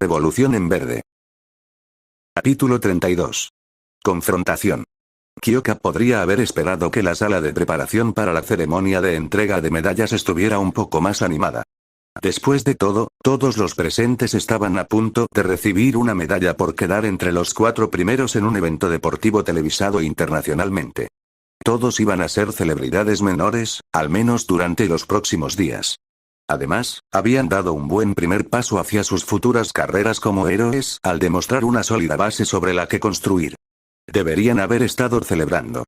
Revolución en verde. Capítulo 32. Confrontación. Kyoka podría haber esperado que la sala de preparación para la ceremonia de entrega de medallas estuviera un poco más animada. Después de todo, todos los presentes estaban a punto de recibir una medalla por quedar entre los 4 primeros en un evento deportivo televisado internacionalmente. Todos iban a ser celebridades menores, al menos durante los próximos días. Además, habían dado un buen primer paso hacia sus futuras carreras como héroes al demostrar una sólida base sobre la que construir. Deberían haber estado celebrando.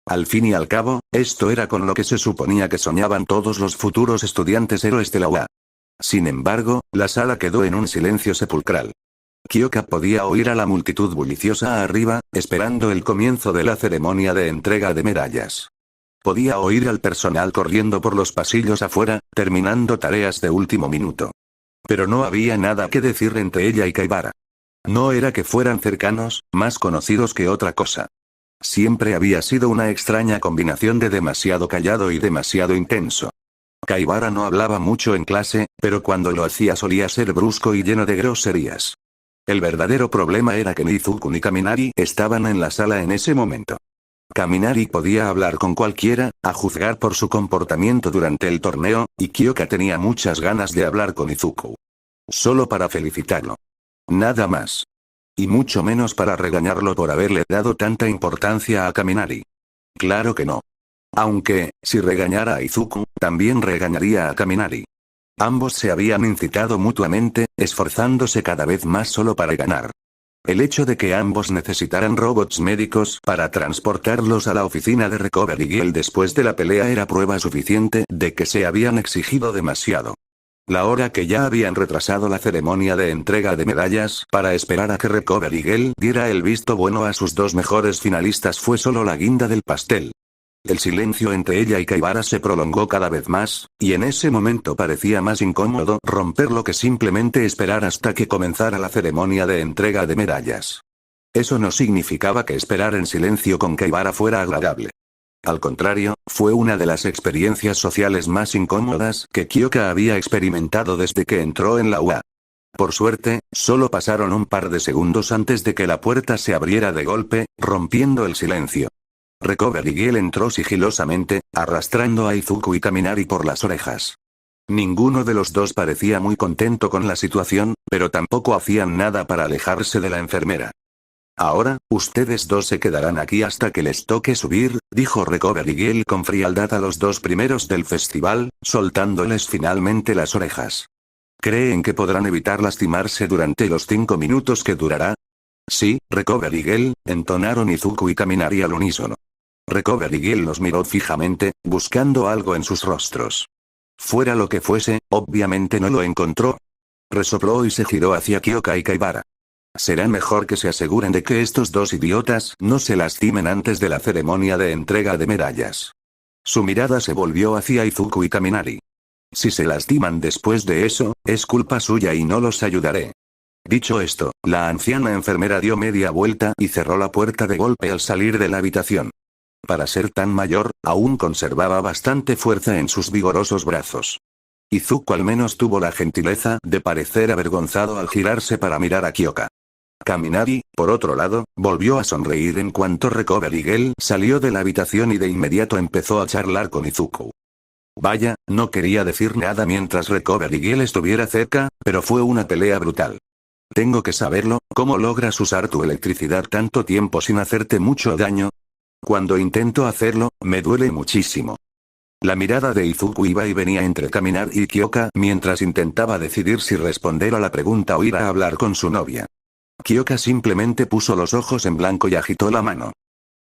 Al fin y al cabo, esto era con lo que se suponía que soñaban todos los futuros estudiantes héroes de la UA. Sin embargo, la sala quedó en un silencio sepulcral. Kyoka podía oír a la multitud bulliciosa arriba, esperando el comienzo de la ceremonia de entrega de medallas. Podía oír al personal corriendo por los pasillos afuera, terminando tareas de último minuto. Pero no había nada que decir entre ella y Kaibara. No era que fueran cercanos, más conocidos que otra cosa. Siempre había sido una extraña combinación de demasiado callado y demasiado intenso. Kaibara no hablaba mucho en clase, pero cuando lo hacía solía ser brusco y lleno de groserías. El verdadero problema era que Nizuku ni Kaminari estaban en la sala en ese momento. Kaminari podía hablar con cualquiera, a juzgar por su comportamiento durante el torneo, y Kyoka tenía muchas ganas de hablar con Izuku. Solo para felicitarlo. Nada más. Y mucho menos para regañarlo por haberle dado tanta importancia a Kaminari. Claro que no. Aunque, si regañara a Izuku, también regañaría a Kaminari. Ambos se habían incitado mutuamente, esforzándose cada vez más solo para ganar. El hecho de que ambos necesitaran robots médicos para transportarlos a la oficina de Recovery Girl después de la pelea era prueba suficiente de que se habían exigido demasiado. La hora que ya habían retrasado la ceremonia de entrega de medallas para esperar a que Recovery Girl diera el visto bueno a sus 2 mejores finalistas fue solo la guinda del pastel. El silencio entre ella y Kaibara se prolongó cada vez más, y en ese momento parecía más incómodo romperlo que simplemente esperar hasta que comenzara la ceremonia de entrega de medallas. Eso no significaba que esperar en silencio con Kaibara fuera agradable. Al contrario, fue una de las experiencias sociales más incómodas que Kyoka había experimentado desde que entró en la UA. Por suerte, solo pasaron un par de segundos antes de que la puerta se abriera de golpe, rompiendo el silencio. Recovery Girl entró sigilosamente, arrastrando a Izuku y Kaminari por las orejas. Ninguno de los dos parecía muy contento con la situación, pero tampoco hacían nada para alejarse de la enfermera. Ahora, ustedes 2 se quedarán aquí hasta que les toque subir, dijo Recovery Girl con frialdad a los 2 primeros del festival, soltándoles finalmente las orejas. ¿Creen que podrán evitar lastimarse durante los 5 minutos que durará? Sí, Recovery Girl, entonaron Izuku y Kaminari al unísono. Recovery Girl los miró fijamente, buscando algo en sus rostros. Fuera lo que fuese, obviamente no lo encontró. Resopló y se giró hacia Kyoka y Kaibara. Será mejor que se aseguren de que estos 2 idiotas no se lastimen antes de la ceremonia de entrega de medallas. Su mirada se volvió hacia Izuku y Kaminari. Si se lastiman después de eso, es culpa suya y no los ayudaré. Dicho esto, la anciana enfermera dio media vuelta y cerró la puerta de golpe al salir de la habitación. Para ser tan mayor, aún conservaba bastante fuerza en sus vigorosos brazos. Izuku al menos tuvo la gentileza de parecer avergonzado al girarse para mirar a Kyoka. Kaminari, por otro lado, volvió a sonreír en cuanto Recovery Girl salió de la habitación y de inmediato empezó a charlar con Izuku. Vaya, no quería decir nada mientras Recovery Girl estuviera cerca, pero fue una pelea brutal. Tengo que saberlo, ¿cómo logras usar tu electricidad tanto tiempo sin hacerte mucho daño? Cuando intento hacerlo, me duele muchísimo. La mirada de Izuku iba y venía entre Kaminari y Kyoka mientras intentaba decidir si responder a la pregunta o ir a hablar con su novia. Kyoka simplemente puso los ojos en blanco y agitó la mano.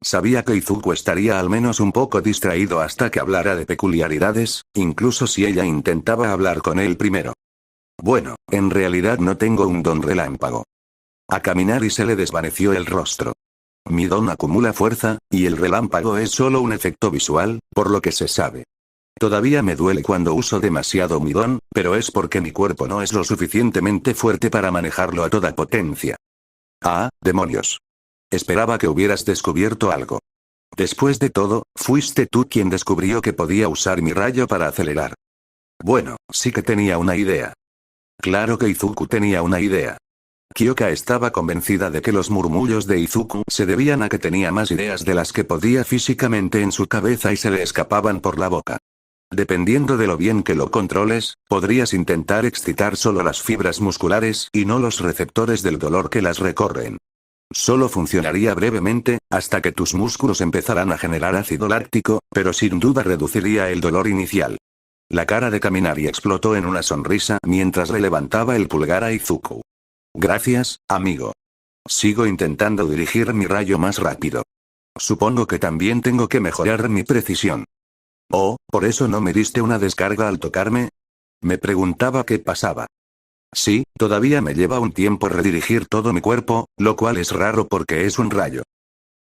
Sabía que Izuku estaría al menos un poco distraído hasta que hablara de peculiaridades, incluso si ella intentaba hablar con él primero. Bueno, en realidad no tengo un don relámpago. A Kaminari se le desvaneció el rostro. Mi don acumula fuerza, y el relámpago es solo un efecto visual, por lo que se sabe. Todavía me duele cuando uso demasiado mi don, pero es porque mi cuerpo no es lo suficientemente fuerte para manejarlo a toda potencia. Ah, demonios. Esperaba que hubieras descubierto algo. Después de todo, fuiste tú quien descubrió que podía usar mi rayo para acelerar. Bueno, sí que tenía una idea. Claro que Izuku tenía una idea. Kyoka estaba convencida de que los murmullos de Izuku se debían a que tenía más ideas de las que podía físicamente en su cabeza y se le escapaban por la boca. Dependiendo de lo bien que lo controles, podrías intentar excitar solo las fibras musculares y no los receptores del dolor que las recorren. Solo funcionaría brevemente, hasta que tus músculos empezaran a generar ácido láctico, pero sin duda reduciría el dolor inicial. La cara de Kaminari explotó en una sonrisa mientras le levantaba el pulgar a Izuku. Gracias, amigo. Sigo intentando dirigir mi rayo más rápido. Supongo que también tengo que mejorar mi precisión. Oh, ¿por eso no me diste una descarga al tocarme? Me preguntaba qué pasaba. Sí, todavía me lleva un tiempo redirigir todo mi cuerpo, lo cual es raro porque es un rayo.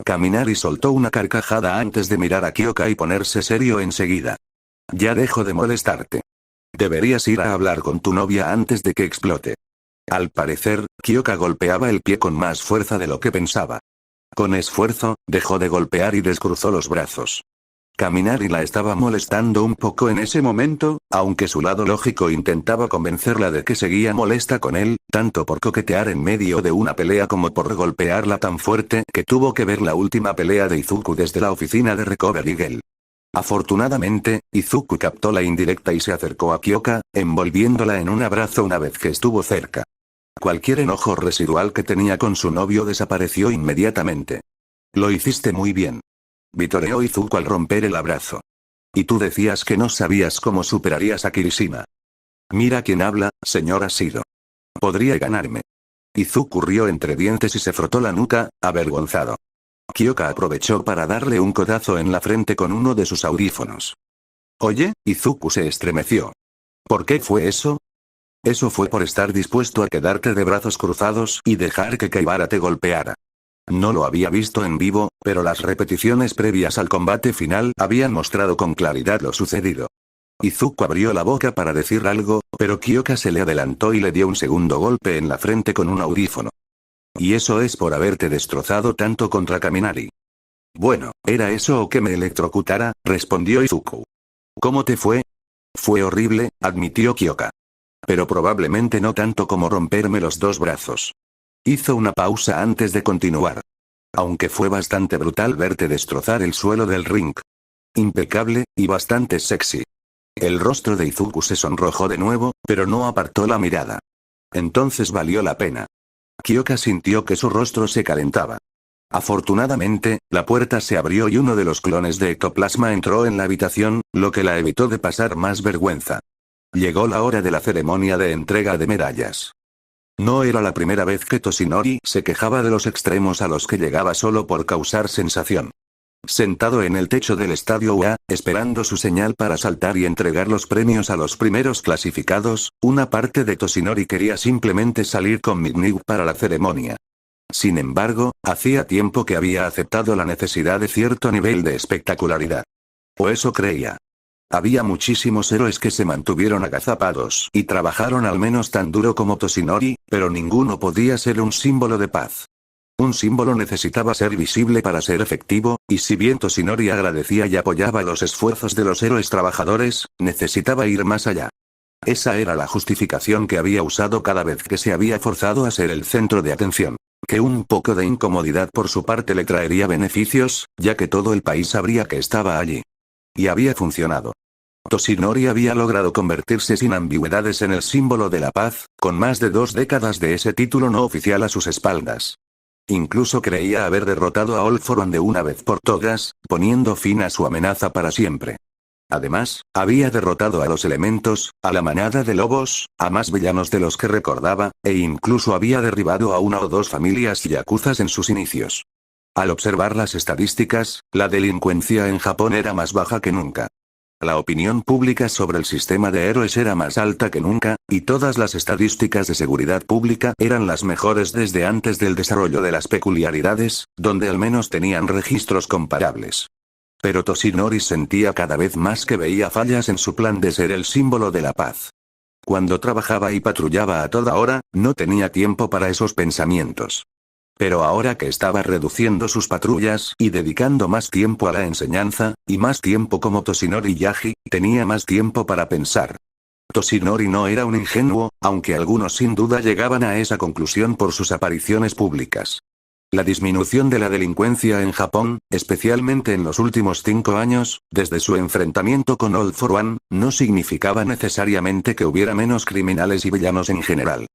Kaminari soltó una carcajada antes de mirar a Kyoka y ponerse serio enseguida. Ya dejo de molestarte. Deberías ir a hablar con tu novia antes de que explote. Al parecer, Kyoka golpeaba el pie con más fuerza de lo que pensaba. Con esfuerzo, dejó de golpear y descruzó los brazos. Kaminari la estaba molestando un poco en ese momento, aunque su lado lógico intentaba convencerla de que seguía molesta con él, tanto por coquetear en medio de una pelea como por golpearla tan fuerte que tuvo que ver la última pelea de Izuku desde la oficina de Recovery Girl. Afortunadamente, Izuku captó la indirecta y se acercó a Kyoka, envolviéndola en un abrazo una vez que estuvo cerca. Cualquier enojo residual que tenía con su novio desapareció inmediatamente. Lo hiciste muy bien. Vitoreó Izuku al romper el abrazo. Y tú decías que no sabías cómo superarías a Kirishima. Mira quién habla, señor Ashido. Podría ganarme. Izuku rió entre dientes y se frotó la nuca, avergonzado. Kyoka aprovechó para darle un codazo en la frente con uno de sus audífonos. Oye, Izuku se estremeció. ¿Por qué fue eso? Eso fue por estar dispuesto a quedarte de brazos cruzados y dejar que Kaibara te golpeara. No lo había visto en vivo, pero las repeticiones previas al combate final habían mostrado con claridad lo sucedido. Izuku abrió la boca para decir algo, pero Kyoka se le adelantó y le dio un segundo golpe en la frente con un audífono. Y eso es por haberte destrozado tanto contra Kaminari. Bueno, ¿era eso o que me electrocutara?, respondió Izuku. ¿Cómo te fue? Fue horrible, admitió Kyoka. Pero probablemente no tanto como romperme los dos brazos. Hizo una pausa antes de continuar. Aunque fue bastante brutal verte destrozar el suelo del ring. Impecable, y bastante sexy. El rostro de Izuku se sonrojó de nuevo, pero no apartó la mirada. Entonces valió la pena. Kyoka sintió que su rostro se calentaba. Afortunadamente, la puerta se abrió y uno de los clones de ectoplasma entró en la habitación, lo que la evitó de pasar más vergüenza. Llegó la hora de la ceremonia de entrega de medallas. No era la primera vez que Toshinori se quejaba de los extremos a los que llegaba solo por causar sensación. Sentado en el techo del estadio UA, esperando su señal para saltar y entregar los premios a los primeros clasificados, una parte de Toshinori quería simplemente salir con Midnight para la ceremonia. Sin embargo, hacía tiempo que había aceptado la necesidad de cierto nivel de espectacularidad. O eso creía. Había muchísimos héroes que se mantuvieron agazapados y trabajaron al menos tan duro como Toshinori, pero ninguno podía ser un símbolo de paz. Un símbolo necesitaba ser visible para ser efectivo, y si bien Toshinori agradecía y apoyaba los esfuerzos de los héroes trabajadores, necesitaba ir más allá. Esa era la justificación que había usado cada vez que se había forzado a ser el centro de atención. Que un poco de incomodidad por su parte le traería beneficios, ya que todo el país sabría que estaba allí. Y había funcionado. Toshinori había logrado convertirse sin ambigüedades en el símbolo de la paz, con más de 2 décadas de ese título no oficial a sus espaldas. Incluso creía haber derrotado a All For One de una vez por todas, poniendo fin a su amenaza para siempre. Además, había derrotado a los elementos, a la manada de lobos, a más villanos de los que recordaba, e incluso había derribado a 1 o 2 familias yakuzas en sus inicios. Al observar las estadísticas, la delincuencia en Japón era más baja que nunca. La opinión pública sobre el sistema de héroes era más alta que nunca, y todas las estadísticas de seguridad pública eran las mejores desde antes del desarrollo de las peculiaridades, donde al menos tenían registros comparables. Pero Toshinori sentía cada vez más que veía fallas en su plan de ser el símbolo de la paz. Cuando trabajaba y patrullaba a toda hora, no tenía tiempo para esos pensamientos. Pero ahora que estaba reduciendo sus patrullas y dedicando más tiempo a la enseñanza, y más tiempo como Toshinori Yagi, tenía más tiempo para pensar. Toshinori no era un ingenuo, aunque algunos sin duda llegaban a esa conclusión por sus apariciones públicas. La disminución de la delincuencia en Japón, especialmente en los últimos 5 años, desde su enfrentamiento con All for One, no significaba necesariamente que hubiera menos criminales y villanos en general.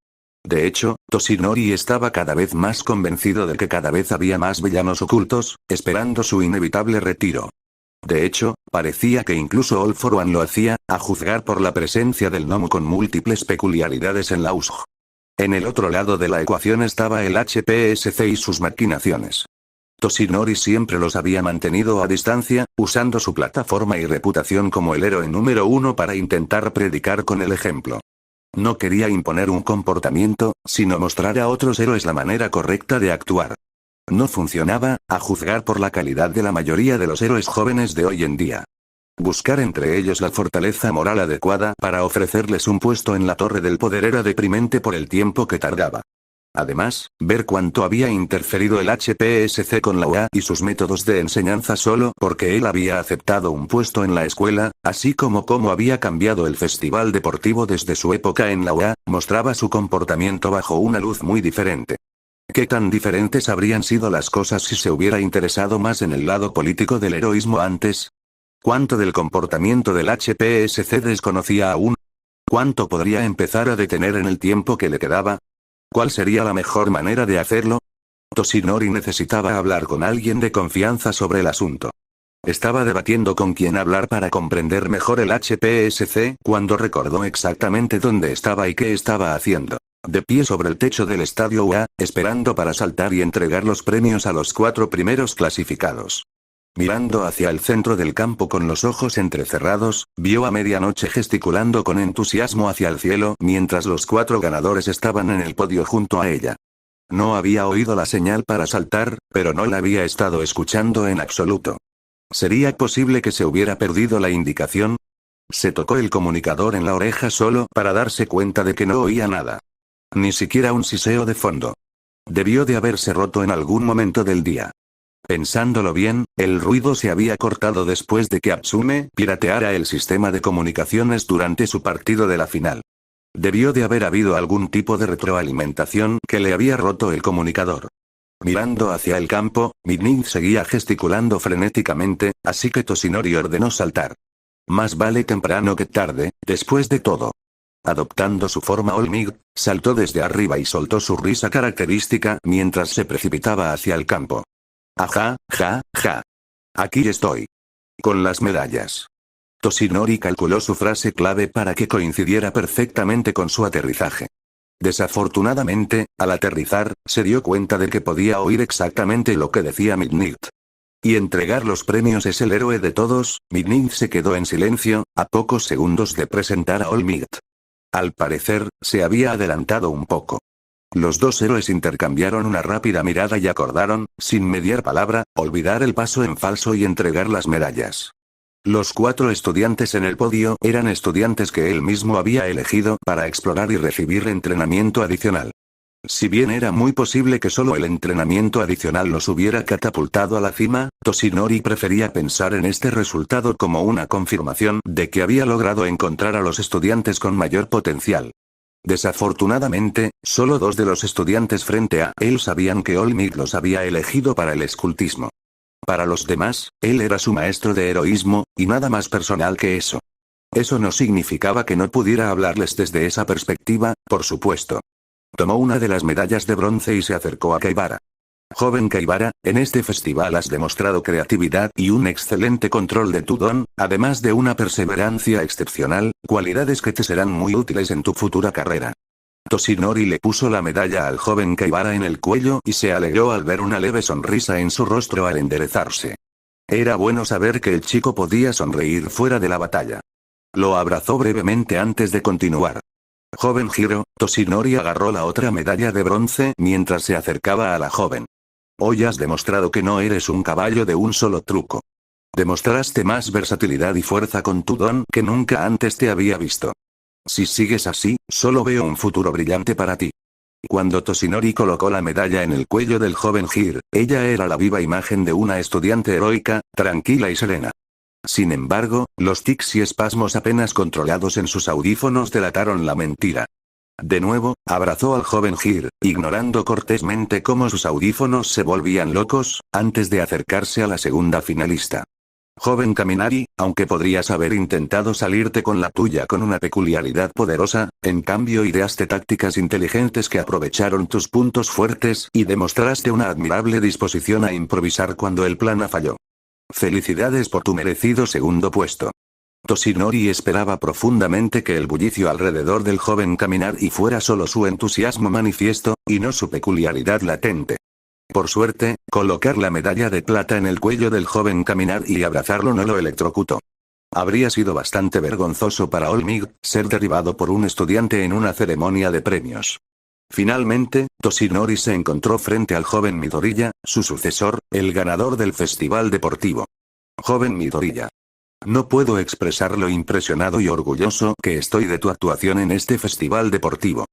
De hecho, Toshinori estaba cada vez más convencido de que cada vez había más villanos ocultos, esperando su inevitable retiro. De hecho, parecía que incluso All for One lo hacía, a juzgar por la presencia del gnomo con múltiples peculiaridades en la USG. En el otro lado de la ecuación estaba el HPSC y sus maquinaciones. Toshinori siempre los había mantenido a distancia, usando su plataforma y reputación como el héroe número 1 para intentar predicar con el ejemplo. No quería imponer un comportamiento, sino mostrar a otros héroes la manera correcta de actuar. No funcionaba, a juzgar por la calidad de la mayoría de los héroes jóvenes de hoy en día. Buscar entre ellos la fortaleza moral adecuada para ofrecerles un puesto en la Torre del Poder era deprimente por el tiempo que tardaba. Además, ver cuánto había interferido el HPSC con la UA y sus métodos de enseñanza solo porque él había aceptado un puesto en la escuela, así como cómo había cambiado el festival deportivo desde su época en la UA, mostraba su comportamiento bajo una luz muy diferente. ¿Qué tan diferentes habrían sido las cosas si se hubiera interesado más en el lado político del heroísmo antes? ¿Cuánto del comportamiento del HPSC desconocía aún? ¿Cuánto podría empezar a detener en el tiempo que le quedaba? ¿Cuál sería la mejor manera de hacerlo? Toshinori necesitaba hablar con alguien de confianza sobre el asunto. Estaba debatiendo con quién hablar para comprender mejor el HPSC cuando recordó exactamente dónde estaba y qué estaba haciendo. De pie sobre el techo del estadio UA, esperando para saltar y entregar los premios a los 4 primeros clasificados. Mirando hacia el centro del campo con los ojos entrecerrados, vio a medianoche gesticulando con entusiasmo hacia el cielo mientras los 4 ganadores estaban en el podio junto a ella. No había oído la señal para saltar, pero no la había estado escuchando en absoluto. ¿Sería posible que se hubiera perdido la indicación? Se tocó el comunicador en la oreja solo para darse cuenta de que no oía nada. Ni siquiera un siseo de fondo. Debió de haberse roto en algún momento del día. Pensándolo bien, el ruido se había cortado después de que Atsume pirateara el sistema de comunicaciones durante su partido de la final. Debió de haber habido algún tipo de retroalimentación que le había roto el comunicador. Mirando hacia el campo, Midnight seguía gesticulando frenéticamente, así que Toshinori ordenó saltar. Más vale temprano que tarde, después de todo. Adoptando su forma All Might, saltó desde arriba y soltó su risa característica mientras se precipitaba hacia el campo. Ajá, ja, ja. Aquí estoy. Con las medallas. Toshinori calculó su frase clave para que coincidiera perfectamente con su aterrizaje. Desafortunadamente, al aterrizar, se dio cuenta de que podía oír exactamente lo que decía Midnight. Y entregar los premios es el héroe de todos. Midnight se quedó en silencio, a pocos segundos de presentar a All Might. Al parecer, se había adelantado un poco. Los 2 héroes intercambiaron una rápida mirada y acordaron, sin mediar palabra, olvidar el paso en falso y entregar las medallas. Los 4 estudiantes en el podio eran estudiantes que él mismo había elegido para explorar y recibir entrenamiento adicional. Si bien era muy posible que solo el entrenamiento adicional los hubiera catapultado a la cima, Toshinori prefería pensar en este resultado como una confirmación de que había logrado encontrar a los estudiantes con mayor potencial. Desafortunadamente, solo 2 de los estudiantes frente a él sabían que All Might los había elegido para el escultismo. Para los demás, él era su maestro de heroísmo, y nada más personal que eso. Eso no significaba que no pudiera hablarles desde esa perspectiva, por supuesto. Tomó una de las medallas de bronce y se acercó a Kaibara. Joven Kaibara, en este festival has demostrado creatividad y un excelente control de tu don, además de una perseverancia excepcional, cualidades que te serán muy útiles en tu futura carrera. Toshinori le puso la medalla al joven Kaibara en el cuello y se alegró al ver una leve sonrisa en su rostro al enderezarse. Era bueno saber que el chico podía sonreír fuera de la batalla. Lo abrazó brevemente antes de continuar. Joven Hiro, Toshinori agarró la otra medalla de bronce mientras se acercaba a la joven. Hoy has demostrado que no eres un caballo de un solo truco. Demostraste más versatilidad y fuerza con tu don que nunca antes te había visto. Si sigues así, solo veo un futuro brillante para ti. Cuando Toshinori colocó la medalla en el cuello del joven Hiro, ella era la viva imagen de una estudiante heroica, tranquila y serena. Sin embargo, los tics y espasmos apenas controlados en sus audífonos delataron la mentira. De nuevo, abrazó al joven Gir, ignorando cortésmente cómo sus audífonos se volvían locos, antes de acercarse a la segunda finalista. Joven Kaminari, aunque podrías haber intentado salirte con la tuya con una peculiaridad poderosa, en cambio ideaste tácticas inteligentes que aprovecharon tus puntos fuertes y demostraste una admirable disposición a improvisar cuando el plan falló. Felicidades por tu merecido segundo puesto. Toshinori esperaba profundamente que el bullicio alrededor del joven Kaminari fuera solo su entusiasmo manifiesto, y no su peculiaridad latente. Por suerte, colocar la medalla de plata en el cuello del joven Kaminari y abrazarlo no lo electrocutó. Habría sido bastante vergonzoso para Olmig ser derribado por un estudiante en una ceremonia de premios. Finalmente, Toshinori se encontró frente al joven Midoriya, su sucesor, el ganador del festival deportivo. Joven Midoriya. No puedo expresar lo impresionado y orgulloso que estoy de tu actuación en este festival deportivo.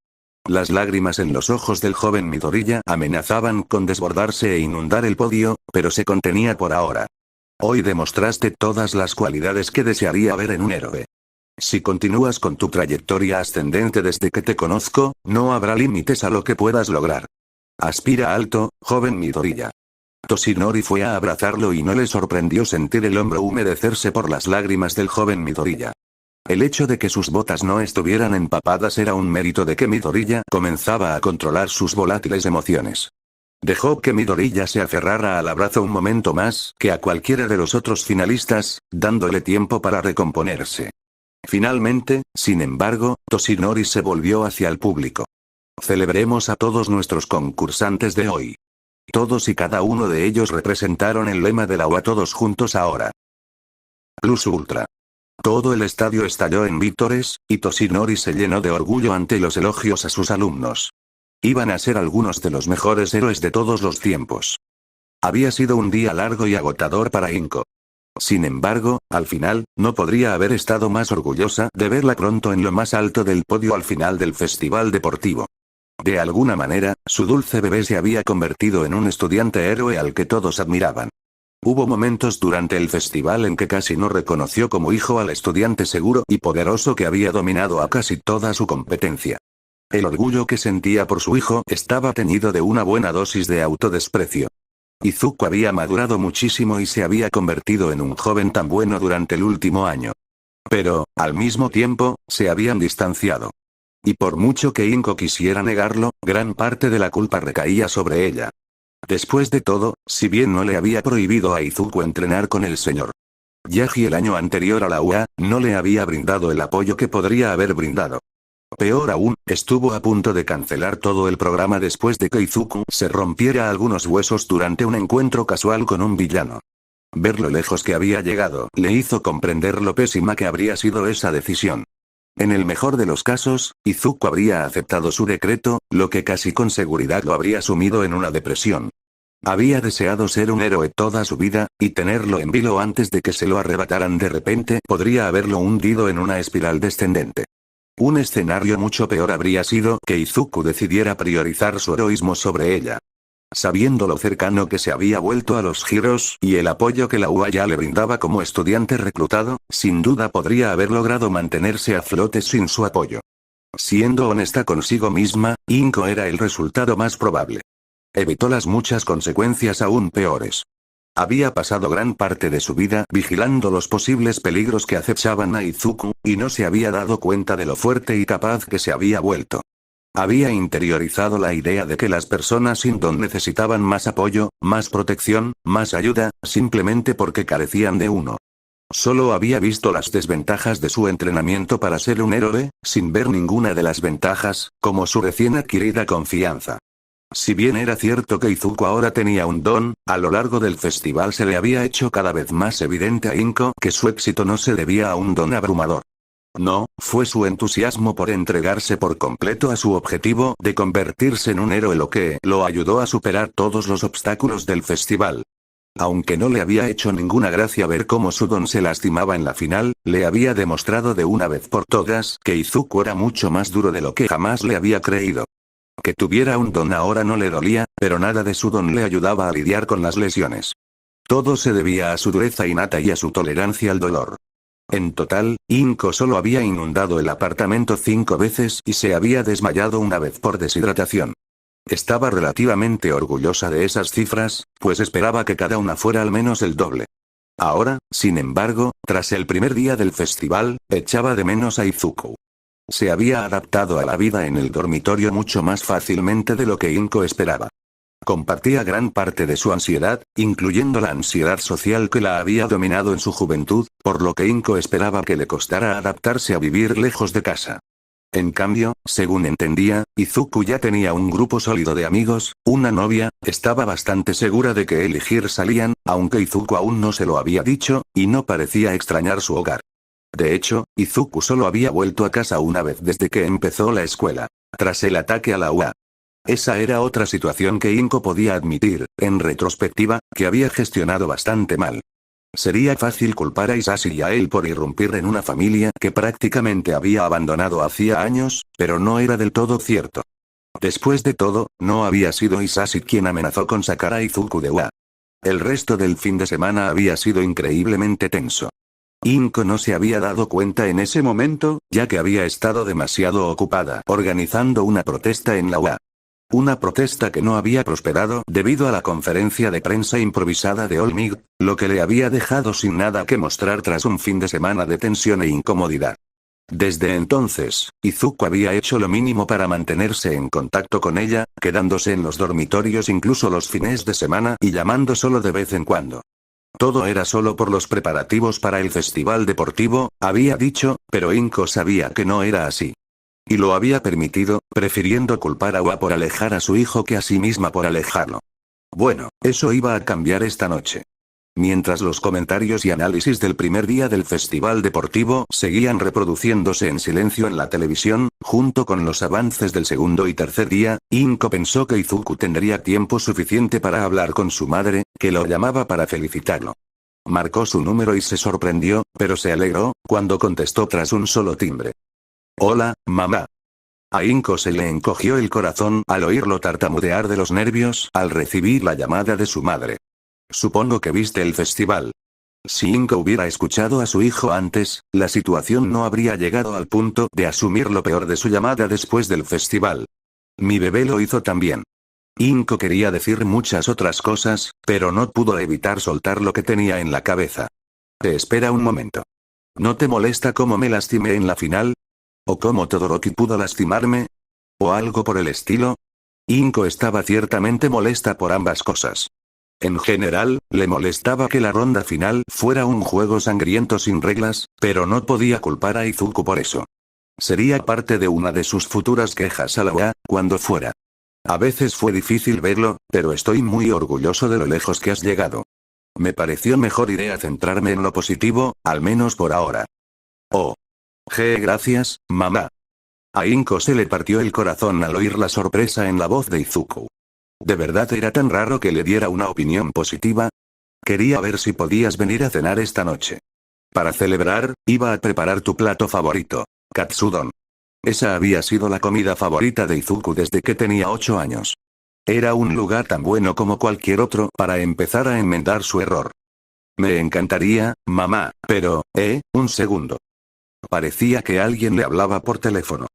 Las lágrimas en los ojos del joven Midoriya amenazaban con desbordarse e inundar el podio, pero se contenía por ahora. Hoy demostraste todas las cualidades que desearía ver en un héroe. Si continúas con tu trayectoria ascendente desde que te conozco, no habrá límites a lo que puedas lograr. Aspira alto, joven Midoriya. Toshinori fue a abrazarlo y no le sorprendió sentir el hombro humedecerse por las lágrimas del joven Midoriya. El hecho de que sus botas no estuvieran empapadas era un mérito de que Midoriya comenzaba a controlar sus volátiles emociones. Dejó que Midoriya se aferrara al abrazo un momento más que a cualquiera de los otros finalistas, dándole tiempo para recomponerse. Finalmente, sin embargo, Toshinori se volvió hacia el público. Celebremos a todos nuestros concursantes de hoy. Todos y cada uno de ellos representaron el lema de la UA todos juntos ahora. Plus Ultra. Todo el estadio estalló en vítores, y Toshinori se llenó de orgullo ante los elogios a sus alumnos. Iban a ser algunos de los mejores héroes de todos los tiempos. Había sido un día largo y agotador para Inko. Sin embargo, al final, no podría haber estado más orgullosa de verla pronto en lo más alto del podio al final del festival deportivo. De alguna manera, su dulce bebé se había convertido en un estudiante héroe al que todos admiraban. Hubo momentos durante el festival en que casi no reconoció como hijo al estudiante seguro y poderoso que había dominado a casi toda su competencia. El orgullo que sentía por su hijo estaba teñido de una buena dosis de autodesprecio. Izuku había madurado muchísimo y se había convertido en un joven tan bueno durante el último año. Pero, al mismo tiempo, se habían distanciado. Y por mucho que Inko quisiera negarlo, gran parte de la culpa recaía sobre ella. Después de todo, si bien no le había prohibido a Izuku entrenar con el Sr. Yagi el año anterior a la UA, no le había brindado el apoyo que podría haber brindado. Peor aún, estuvo a punto de cancelar todo el programa después de que Izuku se rompiera algunos huesos durante un encuentro casual con un villano. Ver lo lejos que había llegado le hizo comprender lo pésima que habría sido esa decisión. En el mejor de los casos, Izuku habría aceptado su decreto, lo que casi con seguridad lo habría sumido en una depresión. Había deseado ser un héroe toda su vida, y tenerlo en vilo antes de que se lo arrebataran de repente podría haberlo hundido en una espiral descendente. Un escenario mucho peor habría sido que Izuku decidiera priorizar su heroísmo sobre ella. Sabiendo lo cercano que se había vuelto a los giros y el apoyo que la UA ya le brindaba como estudiante reclutado, sin duda podría haber logrado mantenerse a flote sin su apoyo. Siendo honesta consigo misma, Inko era el resultado más probable. Evitó las muchas consecuencias aún peores. Había pasado gran parte de su vida vigilando los posibles peligros que acechaban a Izuku, y no se había dado cuenta de lo fuerte y capaz que se había vuelto. Había interiorizado la idea de que las personas sin don necesitaban más apoyo, más protección, más ayuda, simplemente porque carecían de uno. Solo había visto las desventajas de su entrenamiento para ser un héroe, sin ver ninguna de las ventajas, como su recién adquirida confianza. Si bien era cierto que Izuku ahora tenía un don, a lo largo del festival se le había hecho cada vez más evidente a Inko que su éxito no se debía a un don abrumador. No, fue su entusiasmo por entregarse por completo a su objetivo de convertirse en un héroe lo que lo ayudó a superar todos los obstáculos del festival. Aunque no le había hecho ninguna gracia ver cómo su don se lastimaba en la final, le había demostrado de una vez por todas que Izuku era mucho más duro de lo que jamás le había creído. Que tuviera un don ahora no le dolía, pero nada de su don le ayudaba a lidiar con las lesiones. Todo se debía a su dureza innata y a su tolerancia al dolor. En total, Inko solo había inundado el apartamento 5 veces y se había desmayado una vez por deshidratación. Estaba relativamente orgullosa de esas cifras, pues esperaba que cada una fuera al menos el doble. Ahora, sin embargo, tras el primer día del festival, echaba de menos a Izuku. Se había adaptado a la vida en el dormitorio mucho más fácilmente de lo que Inko esperaba. Compartía gran parte de su ansiedad, incluyendo la ansiedad social que la había dominado en su juventud, por lo que Inko esperaba que le costara adaptarse a vivir lejos de casa. En cambio, según entendía, Izuku ya tenía un grupo sólido de amigos, una novia, estaba bastante segura de que él y Hir salían, aunque Izuku aún no se lo había dicho, y no parecía extrañar su hogar. De hecho, Izuku solo había vuelto a casa una vez desde que empezó la escuela, tras el ataque a la UA. Esa era otra situación que Inko podía admitir, en retrospectiva, que había gestionado bastante mal. Sería fácil culpar a Hisashi y a él por irrumpir en una familia que prácticamente había abandonado hacía años, pero no era del todo cierto. Después de todo, no había sido Hisashi quien amenazó con sacar a Izuku de UA. El resto del fin de semana había sido increíblemente tenso. Inko no se había dado cuenta en ese momento, ya que había estado demasiado ocupada organizando una protesta en la UA. Una protesta que no había prosperado debido a la conferencia de prensa improvisada de All Might, lo que le había dejado sin nada que mostrar tras un fin de semana de tensión e incomodidad. Desde entonces, Izuku había hecho lo mínimo para mantenerse en contacto con ella, quedándose en los dormitorios incluso los fines de semana y llamando solo de vez en cuando. Todo era solo por los preparativos para el festival deportivo, había dicho, pero Inko sabía que no era así. Y lo había permitido, prefiriendo culpar a UA por alejar a su hijo que a sí misma por alejarlo. Bueno, eso iba a cambiar esta noche. Mientras los comentarios y análisis del primer día del festival deportivo seguían reproduciéndose en silencio en la televisión, junto con los avances del segundo y tercer día, Inko pensó que Izuku tendría tiempo suficiente para hablar con su madre, que lo llamaba para felicitarlo. Marcó su número y se sorprendió, pero se alegró, cuando contestó tras un solo timbre. Hola, mamá. A Inko se le encogió el corazón al oírlo tartamudear de los nervios al recibir la llamada de su madre. Supongo que viste el festival. Si Inko hubiera escuchado a su hijo antes, la situación no habría llegado al punto de asumir lo peor de su llamada después del festival. Mi bebé lo hizo también. Inko quería decir muchas otras cosas, pero no pudo evitar soltar lo que tenía en la cabeza. Te espera un momento. ¿No te molesta cómo me lastimé en la final? ¿O cómo Todoroki pudo lastimarme? ¿O algo por el estilo? Inko estaba ciertamente molesta por ambas cosas. En general, le molestaba que la ronda final fuera un juego sangriento sin reglas, pero no podía culpar a Izuku por eso. Sería parte de una de sus futuras quejas a la UA, cuando fuera. A veces fue difícil verlo, pero estoy muy orgulloso de lo lejos que has llegado. Me pareció mejor idea centrarme en lo positivo, al menos por ahora. Oh. Gracias, mamá. A Inko se le partió el corazón al oír la sorpresa en la voz de Izuku. ¿De verdad era tan raro que le diera una opinión positiva? Quería ver si podías venir a cenar esta noche. Para celebrar, iba a preparar tu plato favorito, katsudon. Esa había sido la comida favorita de Izuku desde que tenía 8 años. Era un lugar tan bueno como cualquier otro para empezar a enmendar su error. Me encantaría, mamá, pero, un segundo. Parecía que alguien le hablaba por teléfono.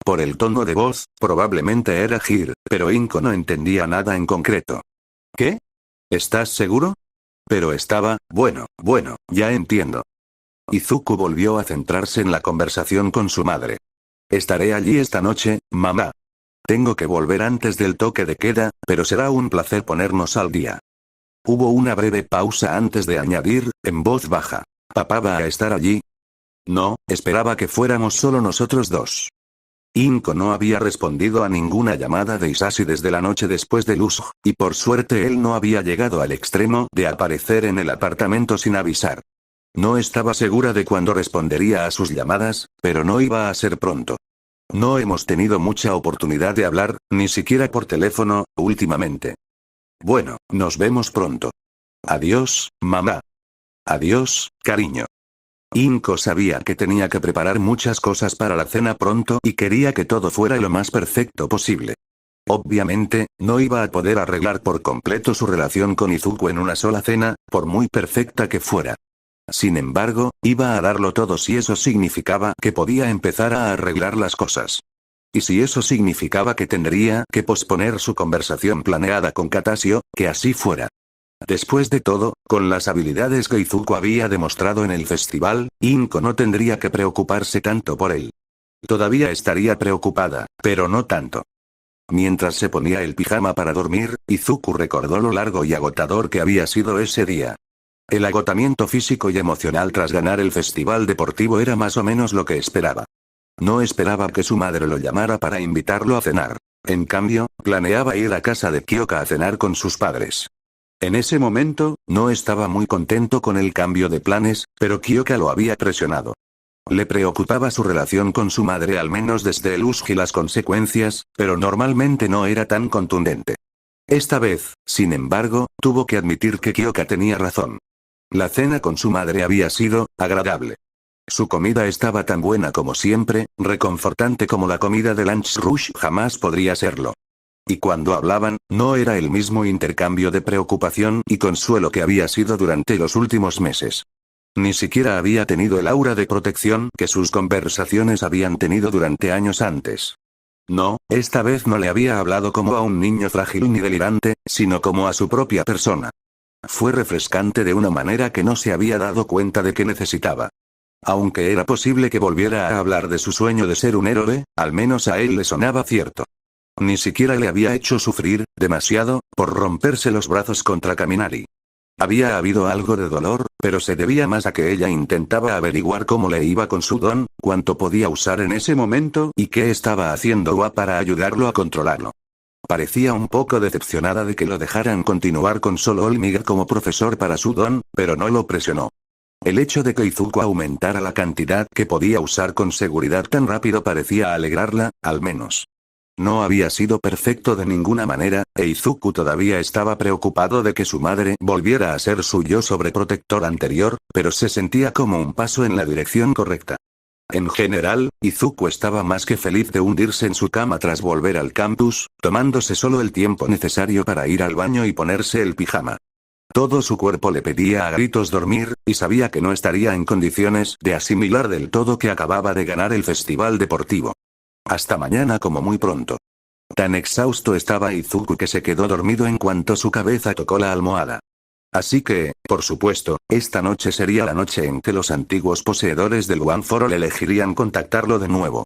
Por el tono de voz, probablemente era Hir, pero Inko no entendía nada en concreto. ¿Qué? ¿Estás seguro? Pero estaba, bueno, ya entiendo. Izuku volvió a centrarse en la conversación con su madre. Estaré allí esta noche, mamá. Tengo que volver antes del toque de queda, pero será un placer ponernos al día. Hubo una breve pausa antes de añadir, en voz baja. ¿Papá va a estar allí? No, esperaba que fuéramos solo nosotros dos. Inko no había respondido a ninguna llamada de Hisashi desde la noche después del Usj, y por suerte él no había llegado al extremo de aparecer en el apartamento sin avisar. No estaba segura de cuándo respondería a sus llamadas, pero no iba a ser pronto. No hemos tenido mucha oportunidad de hablar, ni siquiera por teléfono, últimamente. Bueno, nos vemos pronto. Adiós, mamá. Adiós, cariño. Inko sabía que tenía que preparar muchas cosas para la cena pronto y quería que todo fuera lo más perfecto posible. Obviamente, no iba a poder arreglar por completo su relación con Izuku en una sola cena, por muy perfecta que fuera. Sin embargo, iba a darlo todo si eso significaba que podía empezar a arreglar las cosas. Y si eso significaba que tendría que posponer su conversación planeada con Katasio, que así fuera. Después de todo, con las habilidades que Izuku había demostrado en el festival, Inko no tendría que preocuparse tanto por él. Todavía estaría preocupada, pero no tanto. Mientras se ponía el pijama para dormir, Izuku recordó lo largo y agotador que había sido ese día. El agotamiento físico y emocional tras ganar el festival deportivo era más o menos lo que esperaba. No esperaba que su madre lo llamara para invitarlo a cenar. En cambio, planeaba ir a casa de Kyoka a cenar con sus padres. En ese momento, no estaba muy contento con el cambio de planes, pero Kyoka lo había presionado. Le preocupaba su relación con su madre al menos desde el uso y las consecuencias, pero normalmente no era tan contundente. Esta vez, sin embargo, tuvo que admitir que Kyoka tenía razón. La cena con su madre había sido agradable. Su comida estaba tan buena como siempre, reconfortante como la comida de Lunch Rush jamás podría serlo. Y cuando hablaban, no era el mismo intercambio de preocupación y consuelo que había sido durante los últimos meses. Ni siquiera había tenido el aura de protección que sus conversaciones habían tenido durante años antes. No, esta vez no le había hablado como a un niño frágil ni delirante, sino como a su propia persona. Fue refrescante de una manera que no se había dado cuenta de que necesitaba. Aunque era posible que volviera a hablar de su sueño de ser un héroe, al menos a él le sonaba cierto. Ni siquiera le había hecho sufrir, demasiado, por romperse los brazos contra Kaminari. Había habido algo de dolor, pero se debía más a que ella intentaba averiguar cómo le iba con su don, cuánto podía usar en ese momento y qué estaba haciendo Wa para ayudarlo a controlarlo. Parecía un poco decepcionada de que lo dejaran continuar con solo Olmiga como profesor para su don, pero no lo presionó. El hecho de que Izuku aumentara la cantidad que podía usar con seguridad tan rápido parecía alegrarla, al menos. No había sido perfecto de ninguna manera, e Izuku todavía estaba preocupado de que su madre volviera a ser su yo sobreprotector anterior, pero se sentía como un paso en la dirección correcta. En general, Izuku estaba más que feliz de hundirse en su cama tras volver al campus, tomándose solo el tiempo necesario para ir al baño y ponerse el pijama. Todo su cuerpo le pedía a gritos dormir, y sabía que no estaría en condiciones de asimilar del todo que acababa de ganar el festival deportivo. Hasta mañana como muy pronto. Tan exhausto estaba Izuku que se quedó dormido en cuanto su cabeza tocó la almohada. Así que, por supuesto, esta noche sería la noche en que los antiguos poseedores del One for All elegirían contactarlo de nuevo.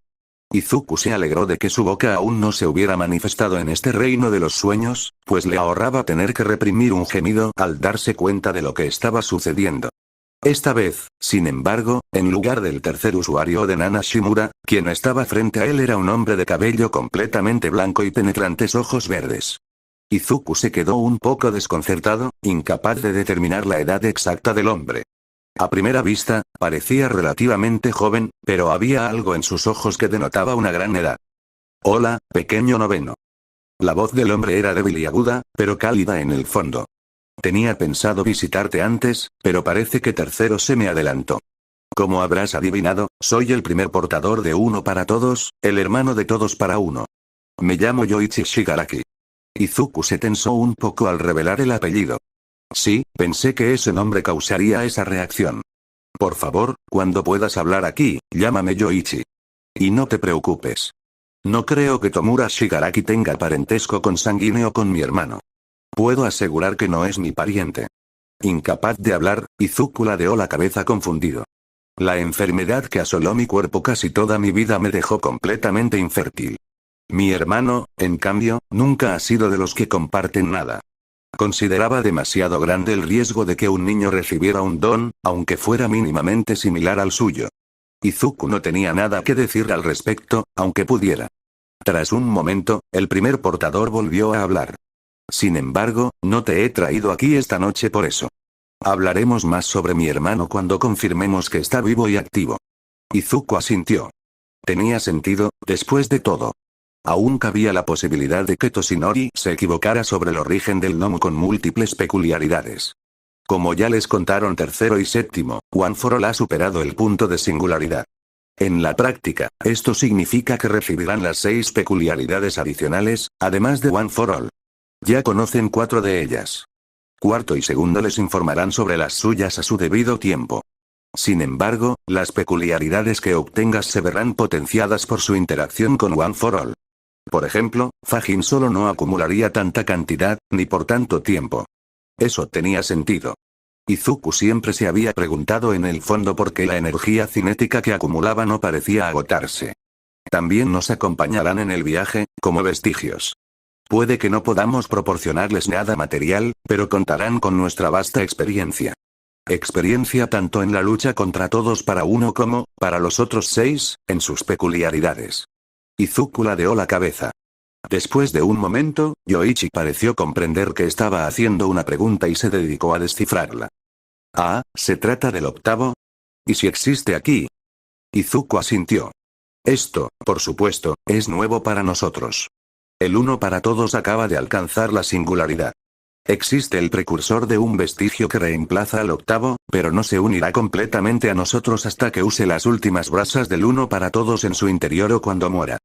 Izuku se alegró de que su boca aún no se hubiera manifestado en este reino de los sueños, pues le ahorraba tener que reprimir un gemido al darse cuenta de lo que estaba sucediendo. Esta vez, sin embargo, en lugar del tercer usuario de Nana Shimura, quien estaba frente a él era un hombre de cabello completamente blanco y penetrantes ojos verdes. Izuku se quedó un poco desconcertado, incapaz de determinar la edad exacta del hombre. A primera vista, parecía relativamente joven, pero había algo en sus ojos que denotaba una gran edad. Hola, pequeño noveno. La voz del hombre era débil y aguda, pero cálida en el fondo. Tenía pensado visitarte antes, pero parece que tercero se me adelantó. Como habrás adivinado, soy el primer portador de Uno para Todos, el hermano de todos para uno. Me llamo Yoichi Shigaraki. Izuku se tensó un poco al revelar el apellido. Sí, pensé que ese nombre causaría esa reacción. Por favor, cuando puedas hablar aquí, llámame Yoichi. Y no te preocupes. No creo que Tomura Shigaraki tenga parentesco consanguíneo con mi hermano. Puedo asegurar que no es mi pariente. Incapaz de hablar, Izuku ladeó la cabeza confundido. La enfermedad que asoló mi cuerpo casi toda mi vida me dejó completamente infértil. Mi hermano, en cambio, nunca ha sido de los que comparten nada. Consideraba demasiado grande el riesgo de que un niño recibiera un don, aunque fuera mínimamente similar al suyo. Izuku no tenía nada que decir al respecto, aunque pudiera. Tras un momento, el primer portador volvió a hablar. Sin embargo, no te he traído aquí esta noche por eso. Hablaremos más sobre mi hermano cuando confirmemos que está vivo y activo. Izuku asintió. Tenía sentido, después de todo. Aún cabía la posibilidad de que Toshinori se equivocara sobre el origen del gnomo con múltiples peculiaridades. Como ya les contaron tercero y séptimo, One for All ha superado el punto de singularidad. En la práctica, esto significa que recibirán las 6 peculiaridades adicionales, además de One for All. Ya conocen 4 de ellas. Cuarto y segundo les informarán sobre las suyas a su debido tiempo. Sin embargo, las peculiaridades que obtengas se verán potenciadas por su interacción con One for All. Por ejemplo, Fagin solo no acumularía tanta cantidad, ni por tanto tiempo. Eso tenía sentido. Izuku siempre se había preguntado en el fondo por qué la energía cinética que acumulaba no parecía agotarse. También nos acompañarán en el viaje, como vestigios. Puede que no podamos proporcionarles nada material, pero contarán con nuestra vasta experiencia. Experiencia tanto en la lucha contra todos para uno como, para los otros 6, en sus peculiaridades. Izuku ladeó la cabeza. Después de un momento, Yoichi pareció comprender que estaba haciendo una pregunta y se dedicó a descifrarla. Ah, ¿se trata del octavo? ¿Y si existe aquí? Izuku asintió. Esto, por supuesto, es nuevo para nosotros. El uno para todos acaba de alcanzar la singularidad. Existe el precursor de un vestigio que reemplaza al octavo, pero no se unirá completamente a nosotros hasta que use las últimas brasas del uno para todos en su interior o cuando muera.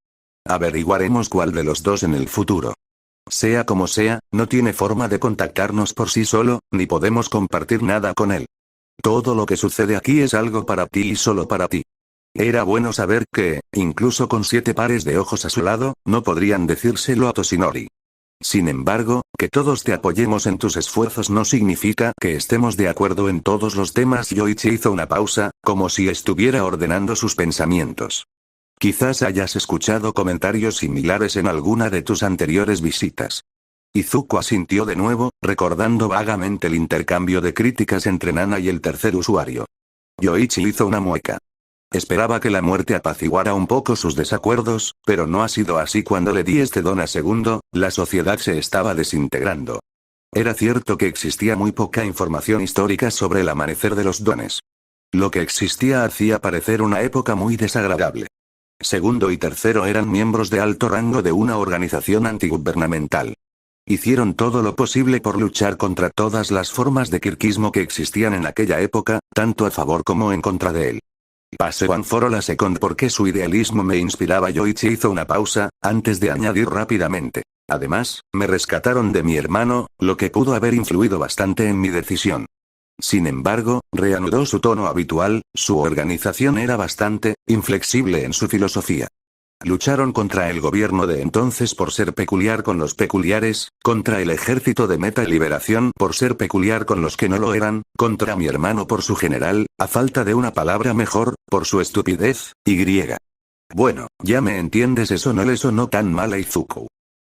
Averiguaremos cuál de los dos en el futuro. Sea como sea, no tiene forma de contactarnos por sí solo, ni podemos compartir nada con él. Todo lo que sucede aquí es algo para ti y solo para ti. Era bueno saber que, incluso con 7 pares de ojos a su lado, no podrían decírselo a Toshinori. Sin embargo, que todos te apoyemos en tus esfuerzos no significa que estemos de acuerdo en todos los temas. Yoichi hizo una pausa, como si estuviera ordenando sus pensamientos. Quizás hayas escuchado comentarios similares en alguna de tus anteriores visitas. Izuku asintió de nuevo, recordando vagamente el intercambio de críticas entre Nana y el tercer usuario. Yoichi hizo una mueca. Esperaba que la muerte apaciguara un poco sus desacuerdos, pero no ha sido así. Cuando le di este don a segundo, la sociedad se estaba desintegrando. Era cierto que existía muy poca información histórica sobre el amanecer de los dones. Lo que existía hacía parecer una época muy desagradable. Segundo y tercero eran miembros de alto rango de una organización antigubernamental. Hicieron todo lo posible por luchar contra todas las formas de kirkismo que existían en aquella época, tanto a favor como en contra de él. Pasé One for All a second porque su idealismo me inspiraba. Yoichi hizo una pausa, antes de añadir rápidamente. Además, me rescataron de mi hermano, lo que pudo haber influido bastante en mi decisión. Sin embargo, reanudó su tono habitual, su organización era bastante inflexible en su filosofía. Lucharon contra el gobierno de entonces por ser peculiar con los peculiares, contra el ejército de Meta Liberación por ser peculiar con los que no lo eran, contra mi hermano por su general, a falta de una palabra mejor, por su estupidez, y. Bueno, ya me entiendes, eso no le sonó tan mal a Izuku.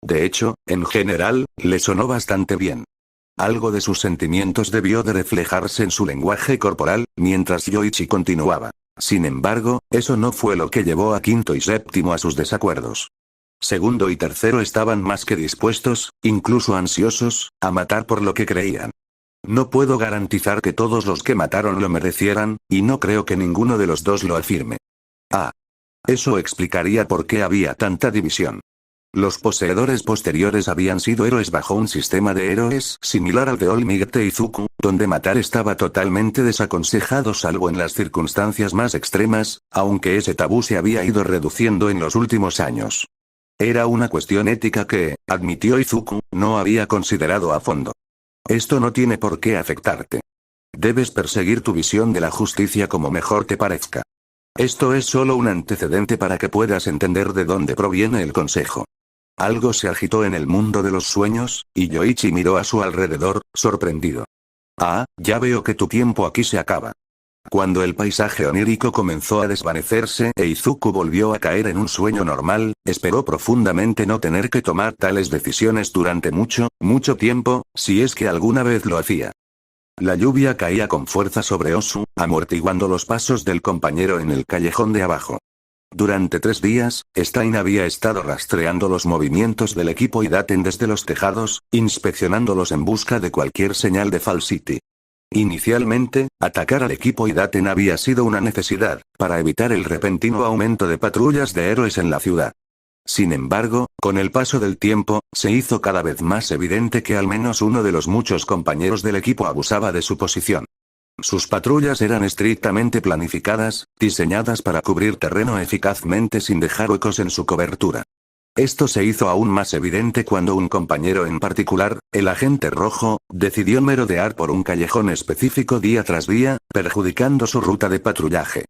De hecho, en general, le sonó bastante bien. Algo de sus sentimientos debió de reflejarse en su lenguaje corporal, mientras Yoichi continuaba. Sin embargo, eso no fue lo que llevó a quinto y séptimo a sus desacuerdos. Segundo y tercero estaban más que dispuestos, incluso ansiosos, a matar por lo que creían. No puedo garantizar que todos los que mataron lo merecieran, y no creo que ninguno de los dos lo afirme. Ah. Eso explicaría por qué había tanta división. Los poseedores posteriores habían sido héroes bajo un sistema de héroes similar al de Olmigte Izuku, donde matar estaba totalmente desaconsejado salvo en las circunstancias más extremas, aunque ese tabú se había ido reduciendo en los últimos años. Era una cuestión ética que, admitió Izuku, no había considerado a fondo. Esto no tiene por qué afectarte. Debes perseguir tu visión de la justicia como mejor te parezca. Esto es solo un antecedente para que puedas entender de dónde proviene el consejo. Algo se agitó en el mundo de los sueños, y Yoichi miró a su alrededor, sorprendido. Ah, ya veo que tu tiempo aquí se acaba. Cuando el paisaje onírico comenzó a desvanecerse e Izuku volvió a caer en un sueño normal, esperó profundamente no tener que tomar tales decisiones durante mucho, mucho tiempo, si es que alguna vez lo hacía. La lluvia caía con fuerza sobre Osu, amortiguando los pasos del compañero en el callejón de abajo. Durante 3 días, Stein había estado rastreando los movimientos del equipo Idaten desde los tejados, inspeccionándolos en busca de cualquier señal de Fall City. Inicialmente, atacar al equipo Idaten había sido una necesidad, para evitar el repentino aumento de patrullas de héroes en la ciudad. Sin embargo, con el paso del tiempo, se hizo cada vez más evidente que al menos uno de los muchos compañeros del equipo abusaba de su posición. Sus patrullas eran estrictamente planificadas, diseñadas para cubrir terreno eficazmente sin dejar huecos en su cobertura. Esto se hizo aún más evidente cuando un compañero en particular, el agente rojo, decidió merodear por un callejón específico día tras día, perjudicando su ruta de patrullaje.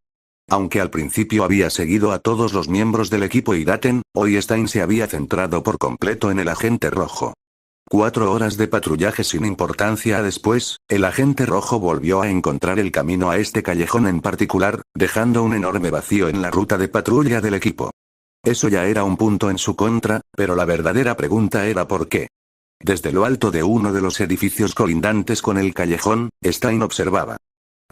Aunque al principio había seguido a todos los miembros del equipo Idaten, hoy Stein se había centrado por completo en el agente rojo. 4 horas de patrullaje sin importancia después, el agente rojo volvió a encontrar el camino a este callejón en particular, dejando un enorme vacío en la ruta de patrulla del equipo. Eso ya era un punto en su contra, pero la verdadera pregunta era ¿por qué? Desde lo alto de uno de los edificios colindantes con el callejón, Stein observaba.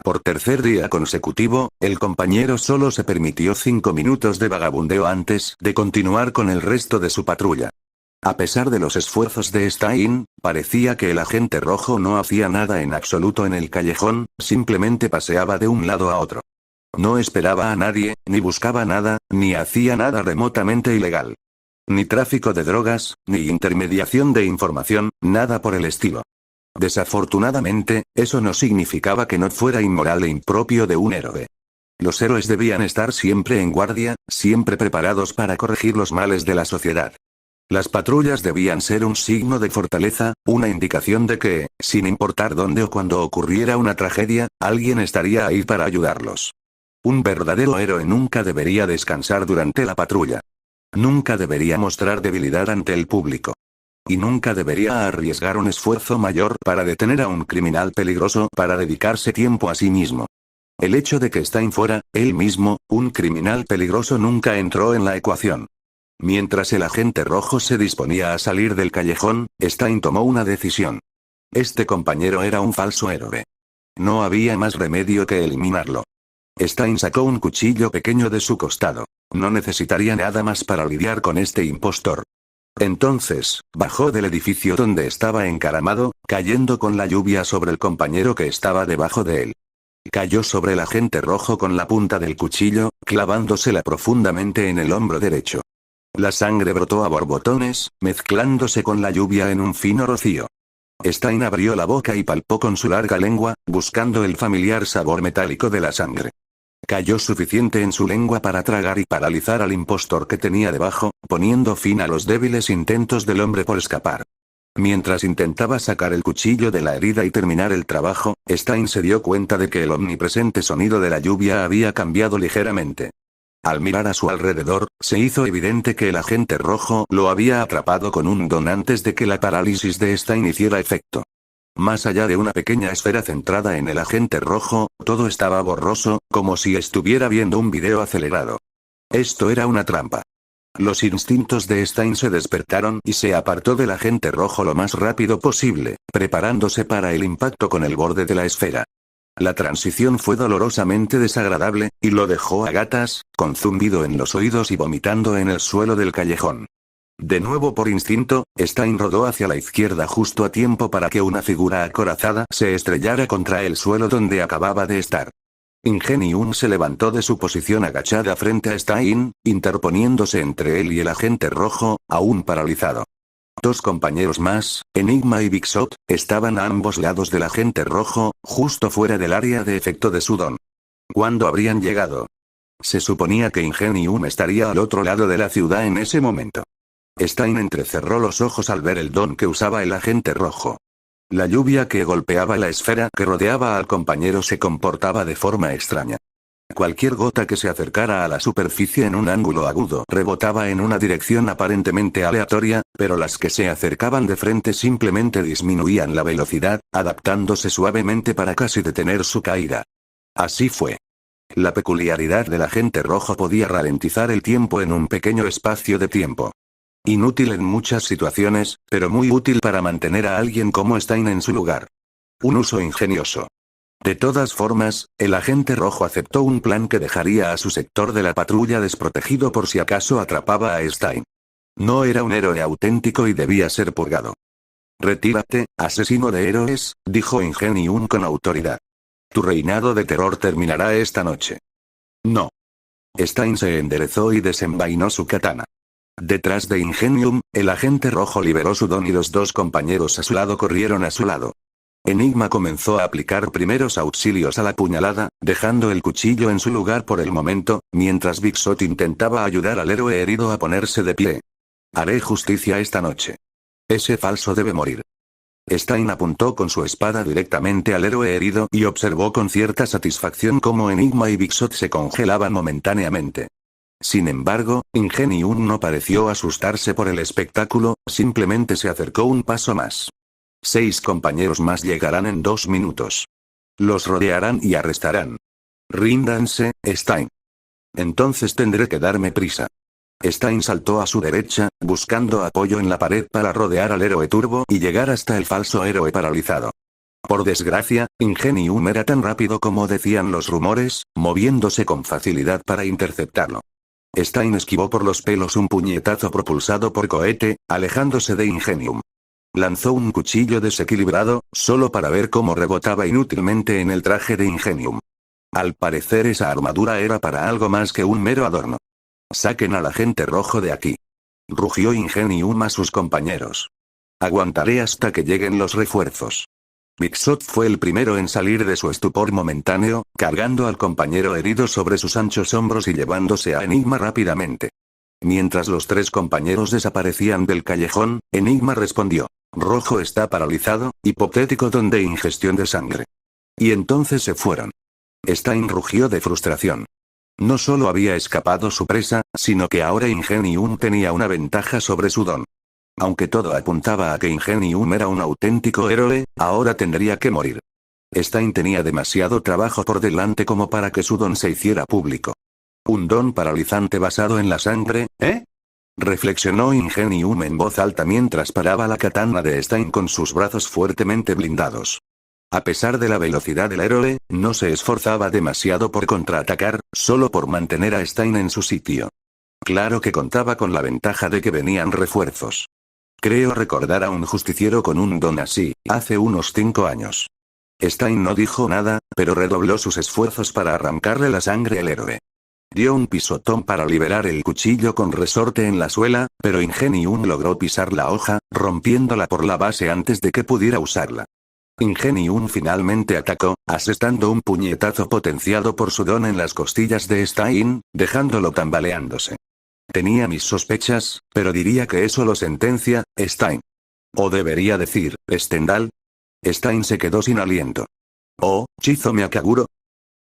Por tercer día consecutivo, el compañero solo se permitió 5 minutos de vagabundeo antes de continuar con el resto de su patrulla. A pesar de los esfuerzos de Stein, parecía que el agente rojo no hacía nada en absoluto en el callejón, simplemente paseaba de un lado a otro. No esperaba a nadie, ni buscaba nada, ni hacía nada remotamente ilegal. Ni tráfico de drogas, ni intermediación de información, nada por el estilo. Desafortunadamente, eso no significaba que no fuera inmoral e impropio de un héroe. Los héroes debían estar siempre en guardia, siempre preparados para corregir los males de la sociedad. Las patrullas debían ser un signo de fortaleza, una indicación de que, sin importar dónde o cuando ocurriera una tragedia, alguien estaría ahí para ayudarlos. Un verdadero héroe nunca debería descansar durante la patrulla. Nunca debería mostrar debilidad ante el público. Y nunca debería arriesgar un esfuerzo mayor para detener a un criminal peligroso para dedicarse tiempo a sí mismo. El hecho de que Stein fuera, él mismo, un criminal peligroso nunca entró en la ecuación. Mientras el agente rojo se disponía a salir del callejón, Stein tomó una decisión. Este compañero era un falso héroe. No había más remedio que eliminarlo. Stein sacó un cuchillo pequeño de su costado. No necesitaría nada más para lidiar con este impostor. Entonces, bajó del edificio donde estaba encaramado, cayendo con la lluvia sobre el compañero que estaba debajo de él. Cayó sobre el agente rojo con la punta del cuchillo, clavándosela profundamente en el hombro derecho. La sangre brotó a borbotones, mezclándose con la lluvia en un fino rocío. Stein abrió la boca y palpó con su larga lengua, buscando el familiar sabor metálico de la sangre. Cayó suficiente en su lengua para tragar y paralizar al impostor que tenía debajo, poniendo fin a los débiles intentos del hombre por escapar. Mientras intentaba sacar el cuchillo de la herida y terminar el trabajo, Stein se dio cuenta de que el omnipresente sonido de la lluvia había cambiado ligeramente. Al mirar a su alrededor, se hizo evidente que el agente rojo lo había atrapado con un don antes de que la parálisis de Stein hiciera efecto. Más allá de una pequeña esfera centrada en el agente rojo, todo estaba borroso, como si estuviera viendo un video acelerado. Esto era una trampa. Los instintos de Stein se despertaron y se apartó del agente rojo lo más rápido posible, preparándose para el impacto con el borde de la esfera. La transición fue dolorosamente desagradable, y lo dejó a gatas, con zumbido en los oídos y vomitando en el suelo del callejón. De nuevo por instinto, Stein rodó hacia la izquierda justo a tiempo para que una figura acorazada se estrellara contra el suelo donde acababa de estar. Ingenium se levantó de su posición agachada frente a Stein, interponiéndose entre él y el agente rojo, aún paralizado. 2 compañeros más, Enigma y Big Shot, estaban a ambos lados del agente rojo, justo fuera del área de efecto de su don. ¿Cuándo habrían llegado? Se suponía que Ingenium estaría al otro lado de la ciudad en ese momento. Stein entrecerró los ojos al ver el don que usaba el agente rojo. La lluvia que golpeaba la esfera que rodeaba al compañero se comportaba de forma extraña. Cualquier gota que se acercara a la superficie en un ángulo agudo rebotaba en una dirección aparentemente aleatoria, pero las que se acercaban de frente simplemente disminuían la velocidad, adaptándose suavemente para casi detener su caída. Así fue. La peculiaridad del agente rojo podía ralentizar el tiempo en un pequeño espacio de tiempo. Inútil en muchas situaciones, pero muy útil para mantener a alguien como Stein en su lugar. Un uso ingenioso. De todas formas, el agente rojo aceptó un plan que dejaría a su sector de la patrulla desprotegido por si acaso atrapaba a Stein. No era un héroe auténtico y debía ser purgado. Retírate, asesino de héroes, dijo Ingenium con autoridad. Tu reinado de terror terminará esta noche. No. Stein se enderezó y desenvainó su katana. Detrás de Ingenium, el agente rojo liberó su don y los 2 compañeros a su lado corrieron a su lado. Enigma comenzó a aplicar primeros auxilios a la puñalada, dejando el cuchillo en su lugar por el momento, mientras Big Shot intentaba ayudar al héroe herido a ponerse de pie. Haré justicia esta noche. Ese falso debe morir. Stein apuntó con su espada directamente al héroe herido y observó con cierta satisfacción cómo Enigma y Big Shot se congelaban momentáneamente. Sin embargo, Ingenium no pareció asustarse por el espectáculo, simplemente se acercó un paso más. 6 compañeros más llegarán en 2 minutos. Los rodearán y arrestarán. Ríndanse, Stein. Entonces tendré que darme prisa. Stein saltó a su derecha, buscando apoyo en la pared para rodear al héroe turbo y llegar hasta el falso héroe paralizado. Por desgracia, Ingenium era tan rápido como decían los rumores, moviéndose con facilidad para interceptarlo. Stein esquivó por los pelos un puñetazo propulsado por cohete, alejándose de Ingenium. Lanzó un cuchillo desequilibrado, solo para ver cómo rebotaba inútilmente en el traje de Ingenium. Al parecer esa armadura era para algo más que un mero adorno. Saquen al agente rojo de aquí. Rugió Ingenium a sus compañeros. Aguantaré hasta que lleguen los refuerzos. Big Shot fue el primero en salir de su estupor momentáneo, cargando al compañero herido sobre sus anchos hombros y llevándose a Enigma rápidamente. Mientras los 3 compañeros desaparecían del callejón, Enigma respondió. Rojo está paralizado, hipotético don de ingestión de sangre. Y entonces se fueron. Stein rugió de frustración. No solo había escapado su presa, sino que ahora Ingenium tenía una ventaja sobre su don. Aunque todo apuntaba a que Ingenium era un auténtico héroe, ahora tendría que morir. Stein tenía demasiado trabajo por delante como para que su don se hiciera público. ¿Un don paralizante basado en la sangre, eh? Reflexionó Ingenium en voz alta mientras paraba la katana de Stein con sus brazos fuertemente blindados. A pesar de la velocidad del héroe, no se esforzaba demasiado por contraatacar, solo por mantener a Stein en su sitio. Claro que contaba con la ventaja de que venían refuerzos. Creo recordar a un justiciero con un don así, hace unos 5 años. Stein no dijo nada, pero redobló sus esfuerzos para arrancarle la sangre al héroe. Dio un pisotón para liberar el cuchillo con resorte en la suela, pero Ingenium logró pisar la hoja, rompiéndola por la base antes de que pudiera usarla. Ingenium finalmente atacó, asestando un puñetazo potenciado por su don en las costillas de Stein, dejándolo tambaleándose. Tenía mis sospechas, pero diría que eso lo sentencia, Stein. O debería decir, Stendhal. Stein se quedó sin aliento. ¿Oh, Chizome Akaguro?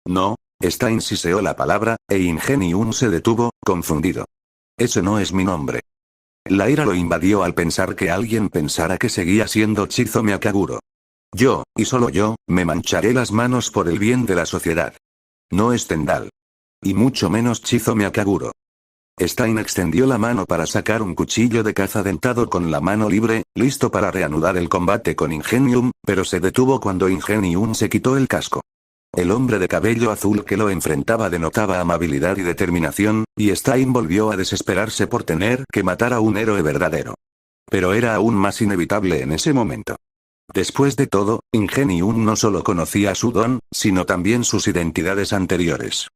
No, Stein siseó la palabra, e Ingenium se detuvo, confundido. Ese no es mi nombre. La ira lo invadió al pensar que alguien pensara que seguía siendo Chizome Akaguro. Yo, y solo yo, me mancharé las manos por el bien de la sociedad. No Stendhal. Y mucho menos Chizome Akaguro. Stein extendió la mano para sacar un cuchillo de caza dentado con la mano libre, listo para reanudar el combate con Ingenium, pero se detuvo cuando Ingenium se quitó el casco. El hombre de cabello azul que lo enfrentaba denotaba amabilidad y determinación, y Stein volvió a desesperarse por tener que matar a un héroe verdadero. Pero era aún más inevitable en ese momento. Después de todo, Ingenium no solo conocía su don, sino también sus identidades anteriores.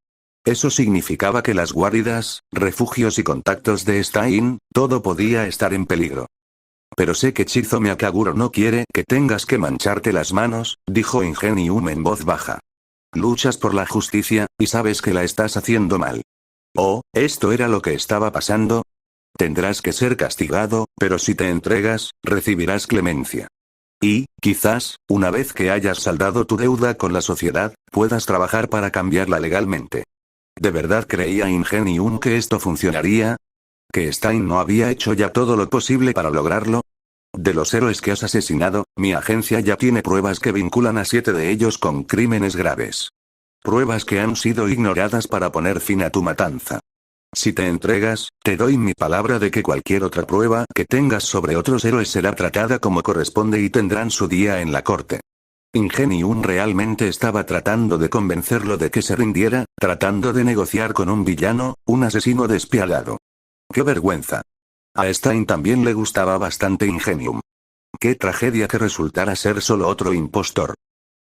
Eso significaba que las guaridas, refugios y contactos de Stein, todo podía estar en peligro. Pero sé que Chizome Akaguro no quiere que tengas que mancharte las manos, dijo Ingenium en voz baja. Luchas por la justicia, y sabes que la estás haciendo mal. Oh, ¿esto era lo que estaba pasando? Tendrás que ser castigado, pero si te entregas, recibirás clemencia. Y, quizás, una vez que hayas saldado tu deuda con la sociedad, puedas trabajar para cambiarla legalmente. ¿De verdad creía Ingenium que esto funcionaría? ¿Que Stein no había hecho ya todo lo posible para lograrlo? De los héroes que has asesinado, mi agencia ya tiene pruebas que vinculan a 7 de ellos con crímenes graves. Pruebas que han sido ignoradas para poner fin a tu matanza. Si te entregas, te doy mi palabra de que cualquier otra prueba que tengas sobre otros héroes será tratada como corresponde y tendrán su día en la corte. Ingenium realmente estaba tratando de convencerlo de que se rindiera, tratando de negociar con un villano, un asesino despiadado. ¡Qué vergüenza! A Stein también le gustaba bastante Ingenium. ¡Qué tragedia que resultara ser solo otro impostor!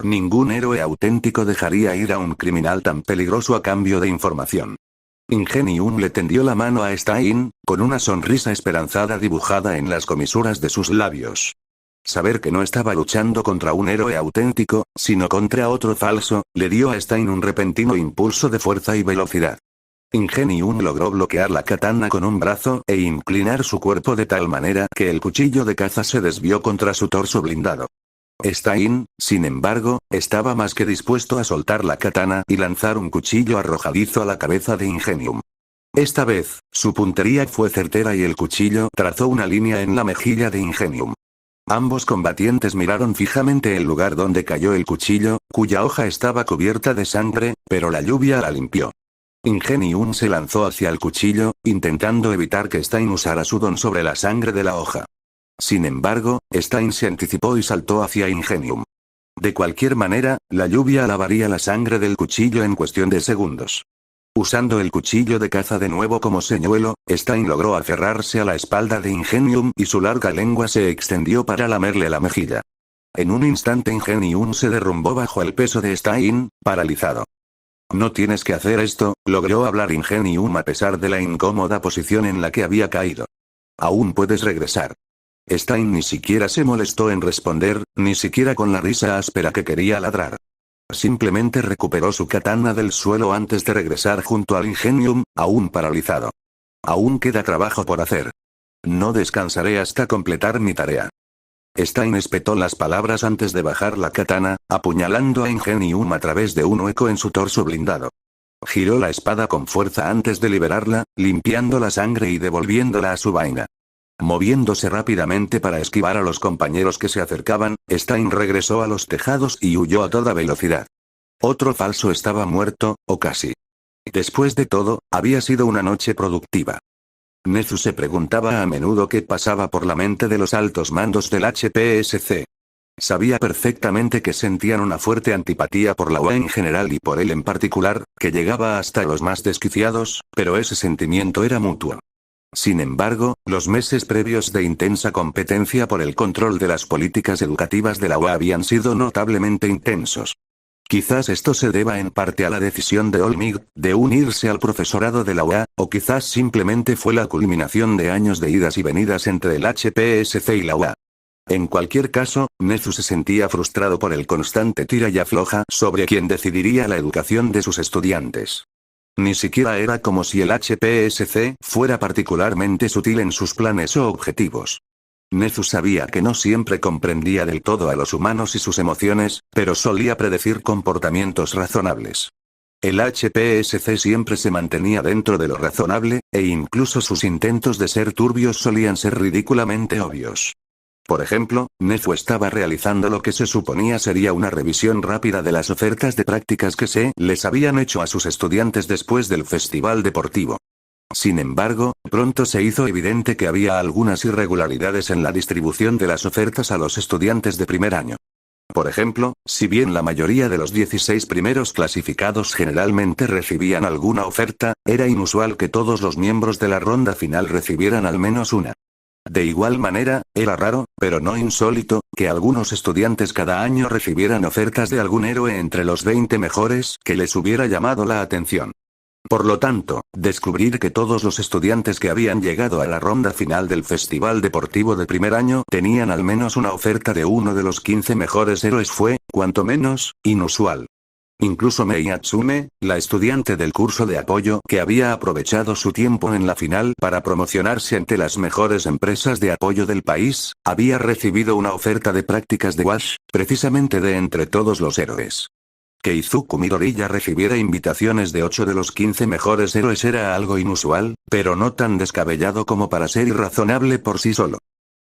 Ningún héroe auténtico dejaría ir a un criminal tan peligroso a cambio de información. Ingenium le tendió la mano a Stein, con una sonrisa esperanzada dibujada en las comisuras de sus labios. Saber que no estaba luchando contra un héroe auténtico, sino contra otro falso, le dio a Stein un repentino impulso de fuerza y velocidad. Ingenium logró bloquear la katana con un brazo e inclinar su cuerpo de tal manera que el cuchillo de caza se desvió contra su torso blindado. Stein, sin embargo, estaba más que dispuesto a soltar la katana y lanzar un cuchillo arrojadizo a la cabeza de Ingenium. Esta vez, su puntería fue certera y el cuchillo trazó una línea en la mejilla de Ingenium. Ambos combatientes miraron fijamente el lugar donde cayó el cuchillo, cuya hoja estaba cubierta de sangre, pero la lluvia la limpió. Ingenium se lanzó hacia el cuchillo, intentando evitar que Stein usara su don sobre la sangre de la hoja. Sin embargo, Stein se anticipó y saltó hacia Ingenium. De cualquier manera, la lluvia lavaría la sangre del cuchillo en cuestión de segundos. Usando el cuchillo de caza de nuevo como señuelo, Stein logró aferrarse a la espalda de Ingenium y su larga lengua se extendió para lamerle la mejilla. En un instante Ingenium se derrumbó bajo el peso de Stein, paralizado. No tienes que hacer esto, logró hablar Ingenium a pesar de la incómoda posición en la que había caído. Aún puedes regresar. Stein ni siquiera se molestó en responder, ni siquiera con la risa áspera que quería ladrar. Simplemente recuperó su katana del suelo antes de regresar junto al Ingenium, aún paralizado. Aún queda trabajo por hacer. No descansaré hasta completar mi tarea. Stein espetó las palabras antes de bajar la katana, apuñalando a Ingenium a través de un hueco en su torso blindado. Giró la espada con fuerza antes de liberarla, limpiando la sangre y devolviéndola a su vaina. Moviéndose rápidamente para esquivar a los compañeros que se acercaban, Stein regresó a los tejados y huyó a toda velocidad. Otro falso estaba muerto, o casi. Después de todo, había sido una noche productiva. Nezu se preguntaba a menudo qué pasaba por la mente de los altos mandos del HPSC. Sabía perfectamente que sentían una fuerte antipatía por la UA en general y por él en particular, que llegaba hasta los más desquiciados, pero ese sentimiento era mutuo. Sin embargo, los meses previos de intensa competencia por el control de las políticas educativas de la UA habían sido notablemente intensos. Quizás esto se deba en parte a la decisión de Olmig de unirse al profesorado de la UA, o quizás simplemente fue la culminación de años de idas y venidas entre el HPSC y la UA. En cualquier caso, Nezu se sentía frustrado por el constante tira y afloja sobre quién decidiría la educación de sus estudiantes. Ni siquiera era como si el HPSC fuera particularmente sutil en sus planes o objetivos. Nezu sabía que no siempre comprendía del todo a los humanos y sus emociones, pero solía predecir comportamientos razonables. El HPSC siempre se mantenía dentro de lo razonable, e incluso sus intentos de ser turbios solían ser ridículamente obvios. Por ejemplo, Nezu estaba realizando lo que se suponía sería una revisión rápida de las ofertas de prácticas que se les habían hecho a sus estudiantes después del festival deportivo. Sin embargo, pronto se hizo evidente que había algunas irregularidades en la distribución de las ofertas a los estudiantes de primer año. Por ejemplo, si bien la mayoría de los 16 primeros clasificados generalmente recibían alguna oferta, era inusual que todos los miembros de la ronda final recibieran al menos una. De igual manera, era raro, pero no insólito, que algunos estudiantes cada año recibieran ofertas de algún héroe entre los 20 mejores que les hubiera llamado la atención. Por lo tanto, descubrir que todos los estudiantes que habían llegado a la ronda final del Festival Deportivo de primer año tenían al menos una oferta de uno de los 15 mejores héroes fue, cuanto menos, inusual. Incluso Mei Atsume, la estudiante del curso de apoyo que había aprovechado su tiempo en la final para promocionarse ante las mejores empresas de apoyo del país, había recibido una oferta de prácticas de Wash, precisamente de entre todos los héroes. Que Izuku Midoriya recibiera invitaciones de 8 de los 15 mejores héroes era algo inusual, pero no tan descabellado como para ser irrazonable por sí solo.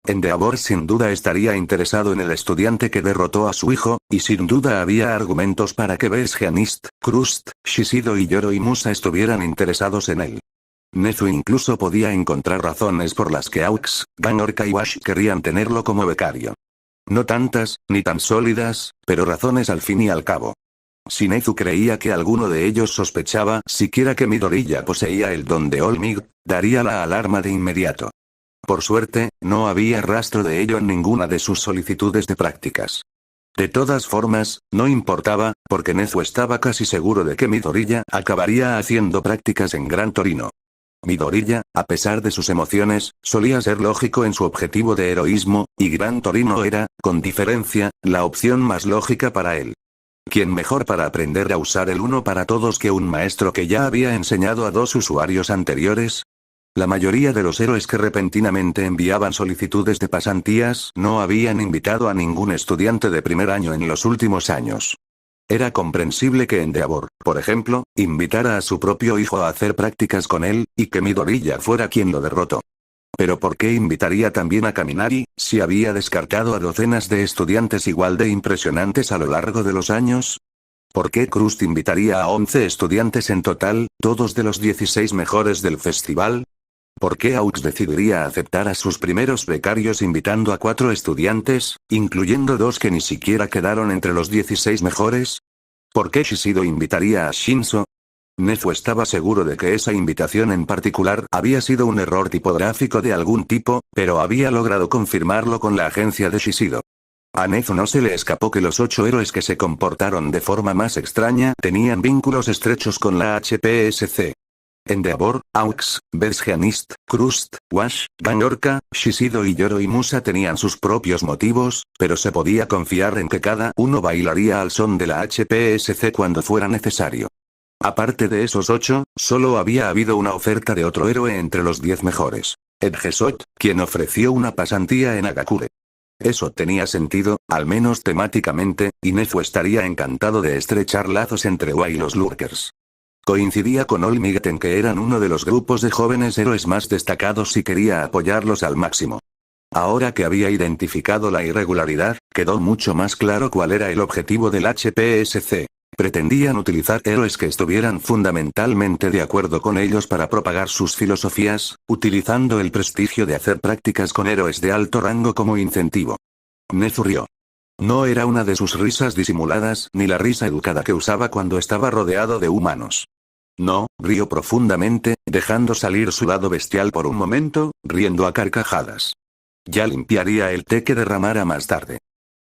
Endeavor sin duda estaría interesado en el estudiante que derrotó a su hijo, y sin duda había argumentos para que Besgeanist, Krust, Shishido y Yoro y Musa estuvieran interesados en él. Nezu incluso podía encontrar razones por las que Aux, Ganorka y Wash querrían tenerlo como becario. No tantas, ni tan sólidas, pero razones al fin y al cabo. Si Nezu creía que alguno de ellos sospechaba siquiera que Midoriya poseía el don de Olmig, daría la alarma de inmediato. Por suerte, no había rastro de ello en ninguna de sus solicitudes de prácticas. De todas formas, no importaba, porque Nezu estaba casi seguro de que Midoriya acabaría haciendo prácticas en Gran Torino. Midoriya, a pesar de sus emociones, solía ser lógico en su objetivo de heroísmo, y Gran Torino era, con diferencia, la opción más lógica para él. ¿Quién mejor para aprender a usar el uno para todos que un maestro que ya había enseñado a dos usuarios anteriores? La mayoría de los héroes que repentinamente enviaban solicitudes de pasantías no habían invitado a ningún estudiante de primer año en los últimos años. Era comprensible que Endeavor, por ejemplo, invitara a su propio hijo a hacer prácticas con él, y que Midoriya fuera quien lo derrotó. Pero ¿por qué invitaría también a Kaminari, si había descartado a docenas de estudiantes igual de impresionantes a lo largo de los años? ¿Por qué Krust invitaría a 11 estudiantes en total, todos de los 16 mejores del festival? ¿Por qué Aux decidiría aceptar a sus primeros becarios invitando a 4 estudiantes, incluyendo 2 que ni siquiera quedaron entre los 16 mejores? ¿Por qué Shishido invitaría a Shinzo? Nezu estaba seguro de que esa invitación en particular había sido un error tipográfico de algún tipo, pero había logrado confirmarlo con la agencia de Shishido. A Nezu no se le escapó que los 8 héroes que se comportaron de forma más extraña tenían vínculos estrechos con la HPSC. Endeavor, Aux, Bergianist, Krust, Wash, Ganorka, Shishido y Yoro y Musa tenían sus propios motivos, pero se podía confiar en que cada uno bailaría al son de la HPSC cuando fuera necesario. Aparte de esos 8, solo había habido una oferta de otro héroe entre los 10 mejores. Edgesot, quien ofreció una pasantía en Agakure. Eso tenía sentido, al menos temáticamente, y Nezu estaría encantado de estrechar lazos entre Wa y los Lurkers. Coincidía con All Might en que eran uno de los grupos de jóvenes héroes más destacados y quería apoyarlos al máximo. Ahora que había identificado la irregularidad, quedó mucho más claro cuál era el objetivo del HPSC. Pretendían utilizar héroes que estuvieran fundamentalmente de acuerdo con ellos para propagar sus filosofías, utilizando el prestigio de hacer prácticas con héroes de alto rango como incentivo. Nezu rió. No era una de sus risas disimuladas ni la risa educada que usaba cuando estaba rodeado de humanos. No, rió profundamente, dejando salir su lado bestial por un momento, riendo a carcajadas. Ya limpiaría el té que derramara más tarde.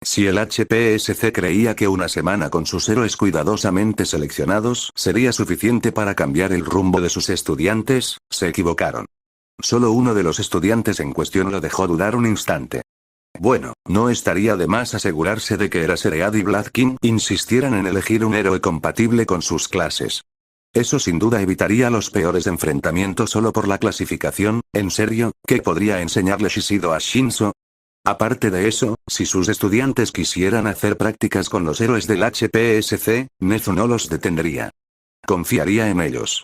Si el HPSC creía que una semana con sus héroes cuidadosamente seleccionados sería suficiente para cambiar el rumbo de sus estudiantes, se equivocaron. Solo uno de los estudiantes en cuestión lo dejó dudar un instante. Bueno, no estaría de más asegurarse de que Eraserhead y Bloodkin insistieran en elegir un héroe compatible con sus clases. Eso sin duda evitaría los peores enfrentamientos solo por la clasificación. ¿En serio, qué podría enseñarle Shishido a Shinzo? Aparte de eso, si sus estudiantes quisieran hacer prácticas con los héroes del HPSC, Nezu no los detendría. Confiaría en ellos.